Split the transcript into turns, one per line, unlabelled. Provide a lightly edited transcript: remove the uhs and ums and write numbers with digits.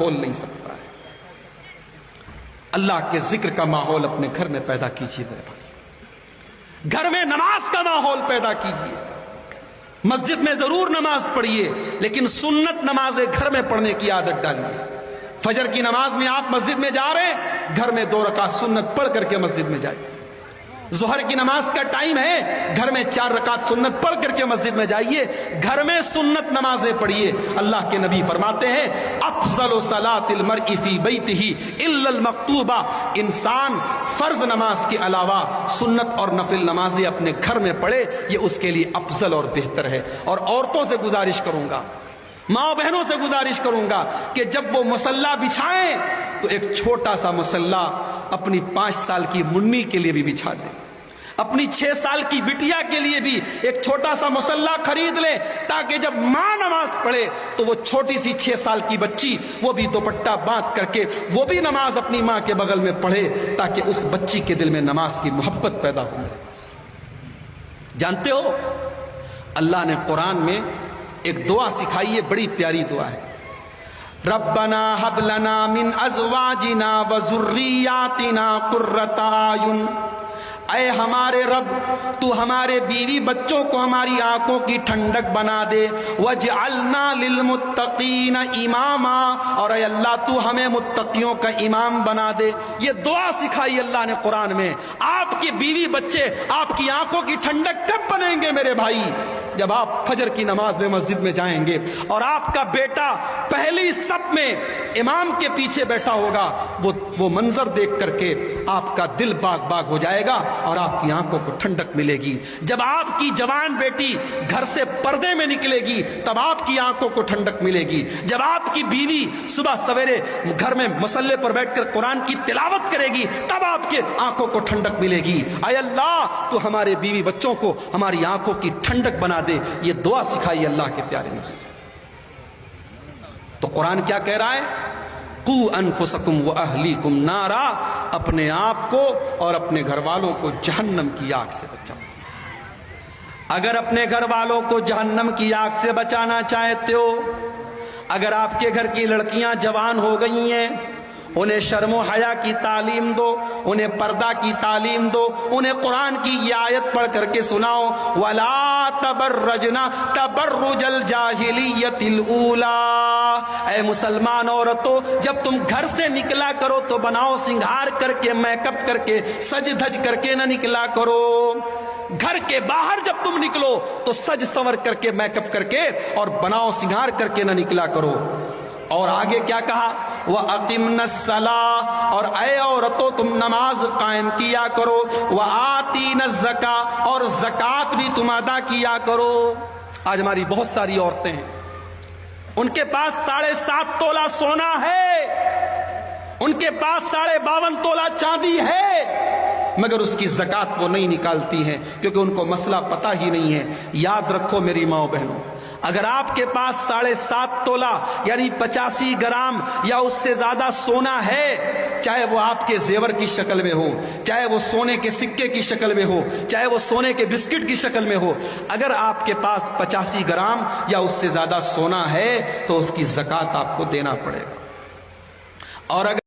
بول نہیں سکتا ہے۔ اللہ کے ذکر کا ماحول اپنے گھر میں پیدا کیجیے میرے بھائی، گھر میں نماز کا ماحول پیدا کیجیے۔ مسجد میں ضرور نماز پڑھیے، لیکن سنت نماز گھر میں پڑھنے کی عادت ڈالیے۔ فجر کی نماز میں آپ مسجد میں جا رہے ہیں، گھر میں 2 رکعت سنت پڑھ کر کے مسجد میں جائیے۔ ظہر کی نماز کا ٹائم ہے، گھر میں 4 رکعت سنت پڑھ کر کے مسجد میں جائیے، گھر میں سنت نمازیں پڑھیے۔ اللہ کے نبی فرماتے ہیں افضل صلاۃ المرء فی بیتہ الا المکتوبہ، انسان فرض نماز کے علاوہ سنت اور نفل نمازیں اپنے گھر میں پڑھے، یہ اس کے لیے افضل اور بہتر ہے۔ اور عورتوں سے گزارش کروں گا، ماں بہنوں سے گزارش کروں گا کہ جب وہ مصلی بچھائیں تو ایک چھوٹا سا مصلی اپنی 5 سال کی منی کے لیے بھی بچھا دیں، اپنی 6 سال کی بٹیا کے لیے بھی ایک چھوٹا سا مصلی خرید لے، تاکہ جب ماں نماز پڑھے تو وہ چھوٹی سی 6 سال کی بچی وہ بھی دوپٹہ باندھ کر کے وہ بھی نماز اپنی ماں کے بغل میں پڑھے، تاکہ اس بچی کے دل میں نماز کی محبت پیدا ہو۔ جانتے ہو اللہ نے قرآن میں ایک دعا سکھائی ہے، بڑی پیاری دعا ہے، ربنا ہب لنا من ازواجنا وذریاتنا قرۃ اعین، اے ہمارے رب تو ہمارے بیوی بچوں کو ہماری آنکھوں کی ٹھنڈک بنا دے، وجعلنا للمتقین اماما، اور اے اللہ تو ہمیں متقیوں کا امام بنا دے۔ یہ دعا سکھائی اللہ نے قرآن میں۔ آپ کی بیوی بچے آپ کی آنکھوں کی ٹھنڈک کب بنیں گے میرے بھائی؟ جب آپ فجر کی نماز میں مسجد میں جائیں گے اور آپ کا بیٹا پہلی صف میں امام کے پیچھے بیٹھا ہوگا، وہ منظر دیکھ کر کے آپ کا دل باغ باغ ہو جائے گا اور آپ کی آنکھوں کو ٹھنڈک ملے گی۔ جب آپ کی جوان بیٹی گھر سے پردے میں نکلے گی تب آپ کی آنکھوں کو ٹھنڈک ملے گی۔ جب آپ کی بیوی صبح سویرے گھر میں مصلی پر بیٹھ کر قرآن کی تلاوت کرے گی تب آپ کے آنکھوں کو ٹھنڈک ملے گی۔ اے اللہ تو ہمارے بیوی بچوں کو ہماری آنکھوں کی ٹھنڈک بنا دے۔ یہ دعا سکھائی اللہ کے پیارے نبی۔ تو قرآن کیا کہہ رہا ہے؟ قو انفسکم واہلیکم نارا، اپنے آپ کو اور اپنے گھر والوں کو جہنم کی آگ سے بچاؤ۔ اگر اپنے گھر والوں کو جہنم کی آگ سے بچانا چاہتے ہو، اگر آپ کے گھر کی لڑکیاں جوان ہو گئی ہیں، انہیں شرم و حیا کی تعلیم دو، انہیں پردہ کی تعلیم دو، انہیں قرآن کی یہ آیت پڑھ کر کے سناؤ، وَلَا تَبَرَّجْنَا تَبَرُّجَ الْجَاهِلِيَّةِ الْأُولَىٰ، اے مسلمان عورتوں جب تم گھر سے نکلا کرو تو بناؤ سنگھار کر کے، میک اپ کر کے، سج دھج کر کے نہ نکلا کرو۔ گھر کے باہر جب تم نکلو تو سج سنور کر کے، میک اپ کر کے اور بناؤ سنگھار کر کے نہ نکلا کرو۔ اور آگے کیا کہا؟ وَأَقِمْنَا الصَّلَاةَ، اور اے عورتوں تم نماز قائم کیا کرو، وَآتِينَا الزَّكَاةَ، اور زکوٰۃ بھی تم ادا کیا کرو۔ آج ہماری بہت ساری عورتیں ہیں، ان کے پاس 7.5 تولہ سونا ہے، ان کے پاس 52.5 تولہ چاندی ہے، مگر اس کی زکوٰۃ وہ نہیں نکالتی ہیں، کیونکہ ان کو مسئلہ پتہ ہی نہیں ہے۔ یاد رکھو میری ماں بہنوں، اگر آپ کے پاس 7.5 تولہ یعنی 85 گرام یا اس سے زیادہ سونا ہے، چاہے وہ آپ کے زیور کی شکل میں ہو، چاہے وہ سونے کے سکے کی شکل میں ہو، چاہے وہ سونے کے بسکٹ کی شکل میں ہو، اگر آپ کے پاس 85 گرام یا اس سے زیادہ سونا ہے تو اس کی زکوٰۃ آپ کو دینا پڑے گا۔ اور اگر